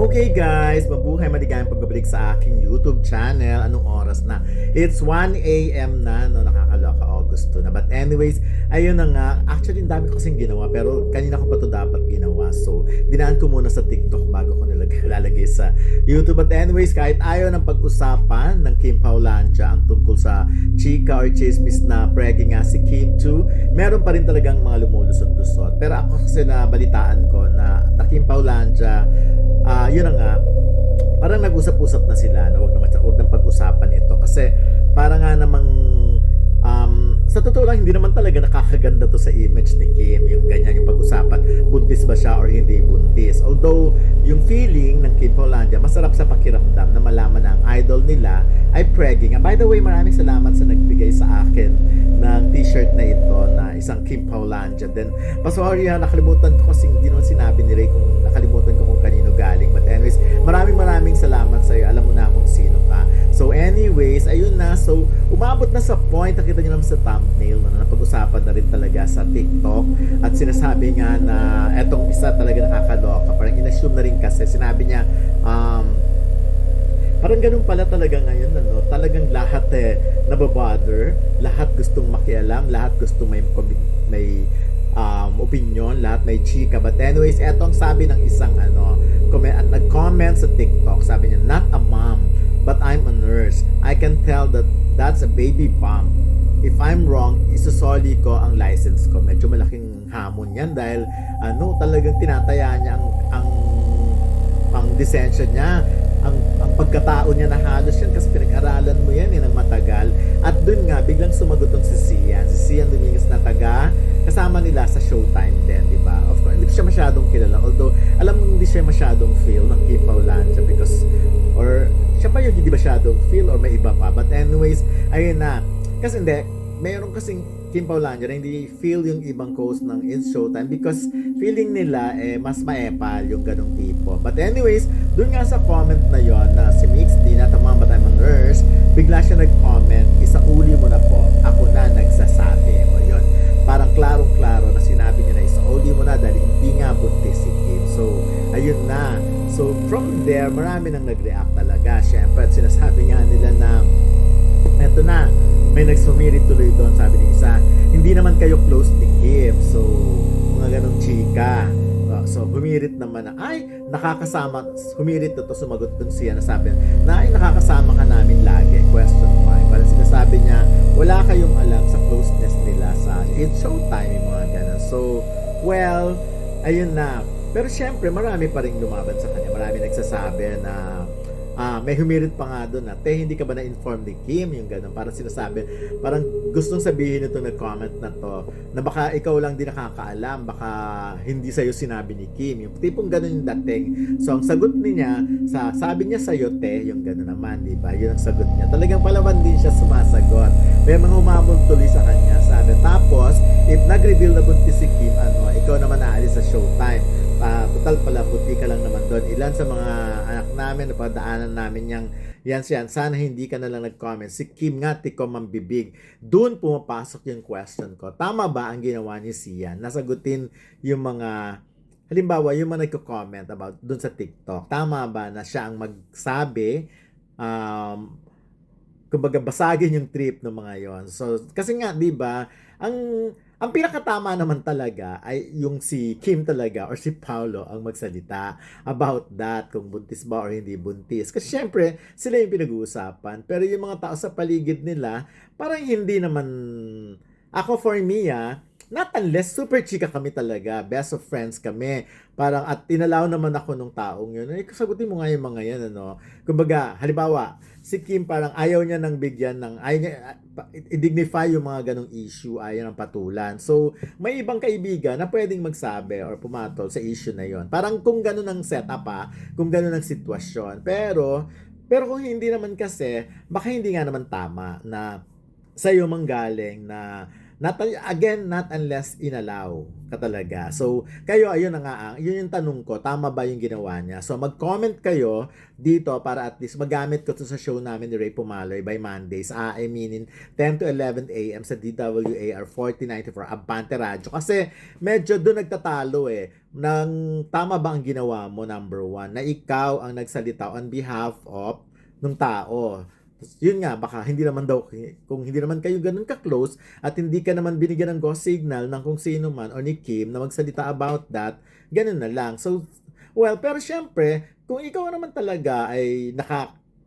Okay guys, mabuhay maligayang pagbabalik sa aking YouTube channel. Anong oras na? It's 1 a.m. na, no? Nakakaloka, August 2 na. But anyways, ayun na nga. Actually, ang dami ko kasing ginawa, pero kanina ko pa to dapat ginawa. So, dinaan ko muna sa TikTok bago ko lalagay sa YouTube. But anyways, kahit ayaw ng pag-usapan ng Kim Paulancia ang tungkol sa chika or chismis na pregi nga si Kim 2, meron pa rin talagang mga lumulusot-lusot. Pero ako kasi nabalitaan ko na Kim Paulancia, yun na nga, parang nag-usap-usap na sila na wag nang pag-usapan ito kasi para nga namang sa totoo lang hindi naman talaga nakakaganda to sa image ni Kim, yung ganyan yung pag-usapan, buntis ba siya or hindi buntis. Although yung feeling ng Kim Paulancia masarap sa pakiramdam na malaman na ang idol nila ay pregging. By the way, maraming salamat sa nagbigay sa akin ng t-shirt na ito na isang Kim Paulancia. Then sorry nakalimutan ko kasi hindi naman sinabi ni Ray kung nakalimutan ko kung kanino galing. But anyways, maraming salamat sa iyo. Alam mo na kung sino ka. So anyways, ayun na. So umabot na sa point, nakita niyo naman sa thumbnail na napag-usapan na rin talaga sa TikTok. At sinasabi nga na etong isa talaga nakakaloka. Parang inassume na rin kasi sinabi niya parang ganun pala talaga ngayon, ano? Talagang lahat nababother, lahat gustong makialam, lahat gustong may opinion, lahat may chika. But anyways, etong sabi ng isang nag-comment sa TikTok, sabi niya, not a mom, but I'm a nurse. I can tell that that's a baby bump. If I'm wrong, isusoli ko ang license ko. Medyo malaking hamon yan dahil talagang tinataya niya ang lisensya niya, ang pagkatao niya na halos yan kasi pinag-aralan mo yan ng matagal. At dun nga biglang sumagot tong si Sian Dominguez na kasama nila sa Showtime din, di ba? Of course, hindi ko siya masyadong kilala, although alam mo hindi siya masyadong feel ng Kim Paulancia because or siya pa yung hindi masyadong feel or may iba pa. But anyways, ayun na. Kasi hindi, mayroon kasing Kim Paulancia na hindi feel yung ibang host ng It's Showtime because feeling nila mas maepal yung ganong tipo. But anyways, dun nga sa comment na yon na si Mix D na tamang but I'm a nurse, bigla siya nag-comment, isauli mo na po, ako na nagsasabi. O yun, parang klarong-klaro na sinabi niya na isauli mo na dahil hindi nga buntis si Kim. So, ayun na. So, from there, marami nang nag-react talaga. Siyempre, at sinasabi nga nila na eto na, may nagsumirit tuloy doon, sabi ni isa, hindi naman kayo close ni Kim, so mga ganong chika. So humirit naman na, ay nakakasama, humirit to sumagot doon siya na sabi na, ay nakakasama ka namin lagi, question mark. Parang sinasabi niya, wala kayong alam sa closeness nila sa It's Showtime, yung mga ganon. So well, ayun na. Pero syempre marami pa rin lumaban sa kanya, marami nagsasabi na may humirit pa nga doon na, hindi ka ba na-inform ni Kim? Yung gano'n, parang sinasabi, parang gustong sabihin nito nag-comment na to, na baka ikaw lang di nakakaalam, baka hindi sa'yo sinabi ni Kim. Yung tipong gano'n yung dating. So, ang sagot niya, sabi niya sa'yo, yung gano'n naman, di ba? Yun ang sagot niya. Talagang palaban din siya sumasagot. May mga humabol tuloy sa kanya, sabi. Tapos, if nag-reveal na buntis si Kim, ikaw naman aalis sa Showtime. Total pala, buti ka lang naman doon. Ilan sa mga anak namin, napadaanan namin yan. Sana hindi ka na lang nag-comment. Si Kim nga, tikom ang bibig. Doon pumapasok yung question ko. Tama ba ang ginawa ni Sian? Nasagutin yung mga, halimbawa, yung mga nagko-comment about doon sa TikTok. Tama ba na siya ang magsabi, kumbaga basagin yung trip ng mga yon. So, kasi nga, di ba, ang pinakatama naman talaga ay yung si Kim talaga or si Paolo ang magsalita about that, kung buntis ba or hindi buntis. Kasi syempre, sila yung pinag-uusapan. Pero yung mga tao sa paligid nila, parang hindi naman, ako for me not unless super chika kami talaga, best of friends kami. Parang at tinalaw naman ako nung taong yun. Sagutin mo nga yung mga yan, Kumbaga, halimbawa, si Kim parang ayaw niya nang bigyan ayaw niya i-dignify yung mga ganong issue, ayaw ng patulan. So, may ibang kaibigan na pwedeng magsabi or pumatol sa issue na yon. Parang kung ganon ang setup kung ganon ang sitwasyon. Pero kung hindi naman kasi, baka hindi nga naman tama na sa'yo manggaling na Not unless inallow ka talaga. So, kayo, ayun na nga, yun yung tanong ko, tama ba yung ginawa niya? So, mag-comment kayo dito para at least magamit ko to sa show namin ni Ray Pumaloy by Mondays. I mean, in 10 to 11 a.m. sa DWAR 4094 Abante Radyo. Kasi, medyo doon nagtatalo ng tama ba ang ginawa mo, number one, na ikaw ang nagsalita on behalf of ng tao. Yun nga, baka hindi naman daw, kung hindi naman kayo ganun ka-close at hindi ka naman binigyan ng go signal ng kung sino man o ni Kim na magsalita about that, ganun na lang. So, well, pero syempre, kung ikaw naman talaga ay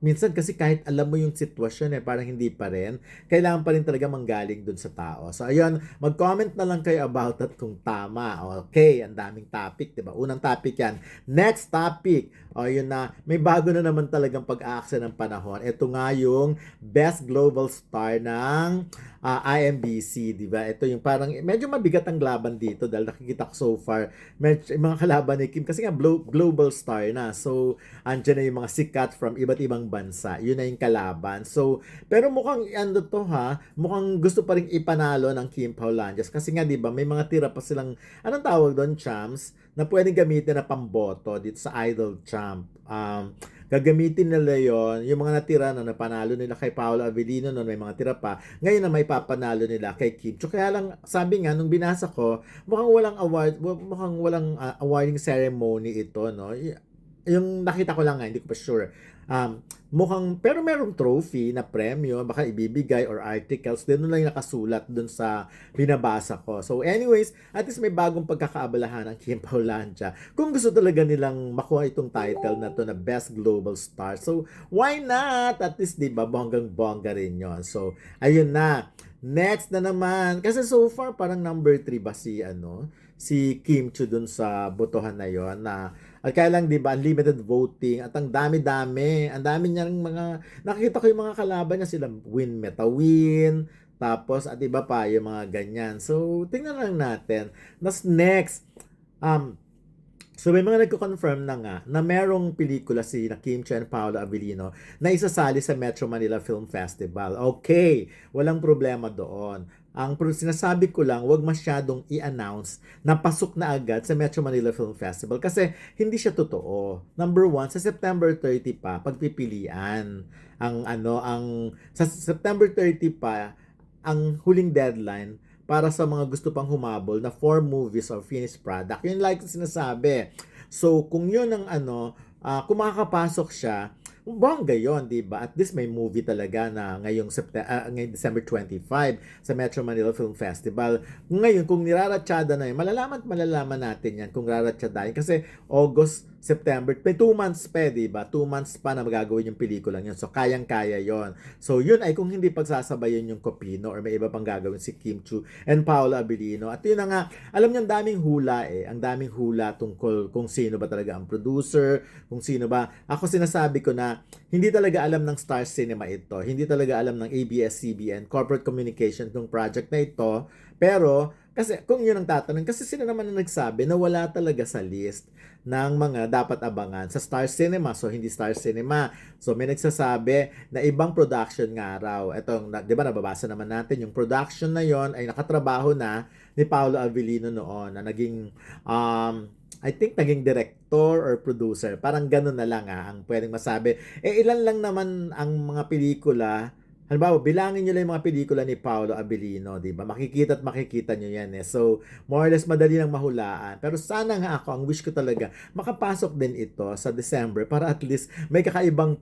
minsan kasi kahit alam mo yung sitwasyon parang hindi pa rin, kailangan pa rin talaga manggaling dun sa tao. So, ayun, mag-comment na lang kayo about that kung tama. Okay, ang daming topic, diba? Unang topic yan. Next topic, yun na, may bago na naman talagang pag-aaksa ng panahon. Ito nga yung Best Global Star ng IMBC, di ba? Ito yung parang medyo mabigat ang laban dito dahil nakikita ko so far mga kalaban ni Kim kasi nga global star na. So, andyan na yung mga sikat from iba't ibang bansa. Yun na yung kalaban. So, pero mukhang mukhang gusto pa ring ipanalo ng Kim Paulanjas kasi nga 'di ba, may mga tira pa silang anong tawag doon, champs, na pwedeng gamitin na pamboto dito sa Idol Champ. Gagamitin nila yon yung mga natira na napanalo nila kay Paolo Avellino noon, may mga tira pa. Ngayon na may papanalo nila kay Kim Chiu. Kaya lang, sabi nga, nung binasa ko, mukhang walang awarding ceremony ito, no? Yung nakita ko lang nga, hindi ko pa sure. Pero merong trophy na premyo, baka ibibigay or articles, din lang yung nakasulat dun sa binabasa ko. So anyways, at least may bagong pagkakaabalahan ng Kim Paulanja. Kung gusto talaga nilang makuha itong title na to na Best Global Star. So why not? At least, di ba, bonggang-bongga rin yon. So, ayun na. Next na naman. Kasi so far, parang number 3 ba si Kim Chiu dun sa botohan na yon na at kaya lang, di ba, unlimited voting at ang dami-dami niyang mga, nakikita ko yung mga kalaban niya, sila Win Metawin, tapos at iba pa yung mga ganyan. So, tingnan lang natin. Next, so may mga nagko-confirm na nga na merong pelikula si Kim Chiu and Paolo Avellino na isasali sa Metro Manila Film Festival. Okay, walang problema doon. Ang sinasabi ko lang, wag masyadong i-announce na pasok na agad sa Metro Manila Film Festival kasi hindi siya totoo. Number one, sa September 30 pa, pagpipilian. Sa September 30 pa, ang huling deadline para sa mga gusto pang humabol na 4 movies or finished product. Yun like sinasabi. So, kung yun ang kung makakapasok siya, bongga yun, di ba? At least may movie talaga na ngayong December 25 sa Metro Manila Film Festival. Ngayon, kung niraratsyada na yun, malalaman natin yan kung raratsyaдаhin. Kasi August, September, may 2 months pa, di ba? 2 months pa na magagawin yung pelikulang yun. So, kayang-kaya yon. So, yun ay kung hindi pagsasabayan yung Copino or may iba pang gagawin si Kim Chiu and Paolo Avellino. At yun na nga, alam niyo, ang daming hula Ang daming hula tungkol kung sino ba talaga ang producer, kung sino ba. Ako sinasabi ko na hindi talaga alam ng Star Cinema ito. Hindi talaga alam ng ABS-CBN, Corporate Communication, itong project na ito. Pero, kasi kung yun ang tatanong, kasi sila naman ang nagsabi na wala talaga sa list ng mga dapat abangan sa Star Cinema. So, hindi Star Cinema. So, may nagsasabi na ibang production nga raw. Etong, di ba, nababasa naman natin, yung production na yon ay nakatrabaho na ni Paolo Avellino noon na naging, I think naging director or producer. Parang ganun na lang ang pwedeng masabi. Ilan lang naman ang mga pelikula. Halimbawa, bilangin nyo lang yung mga pelikula ni Paolo Avellino, di ba? Makikita nyo yan So, more or less, madali lang mahulaan. Pero sana nga ako, ang wish ko talaga, makapasok din ito sa December para at least may kakaibang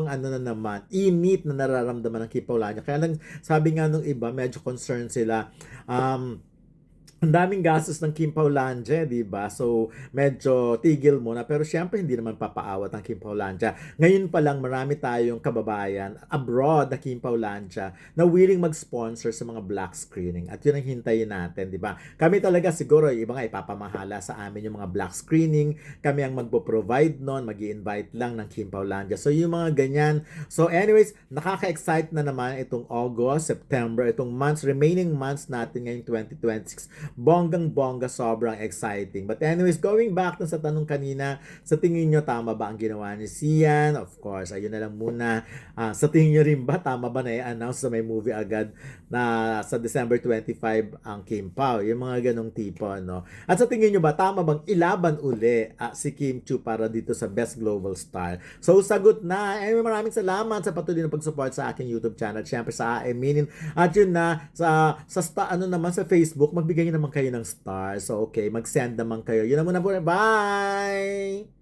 na naman, init na nararamdaman ng Kim Paulanja. Kaya lang, sabi nga nung iba, medyo concerned sila. Ang daming gastos ng Kim Paulanja, di ba? So, medyo tigil muna. Pero syempre, hindi naman papaawat ang Kim Paulanja. Ngayon pa lang, marami tayong kababayan abroad na Kim Paulanja na willing mag-sponsor sa mga black screening. At yun ang hintayin natin, di ba? Kami talaga siguro, iba nga ipapamahala sa amin yung mga black screening. Kami ang magpo-provide nun, mag-i-invite lang ng Kim Paulanja. So, yung mga ganyan. So, anyways, nakaka-excite na naman itong August, September, itong remaining months natin ngayong 2026. bonggang-bongga, sobrang exciting. But anyways, going back dun sa tanong kanina, sa tingin nyo tama ba ang ginawa ni Sian? Of course, ayun na lang muna. Sa tingin nyo rin ba, tama ba na i-announce na may movie agad na sa December 25 ang Kim Pao? Yung mga ganong tipo, no? At sa tingin nyo ba, tama bang ilaban uli si Kim Chu para dito sa Best Global Star? So, sagot na. Maraming salamat sa patuloy na pag-support sa aking YouTube channel. Siyempre sa Aminin. At yun na, ano naman sa Facebook, magbigay naman kayo ng star. So, okay, mag-send naman kayo. Yun na muna po. Bye!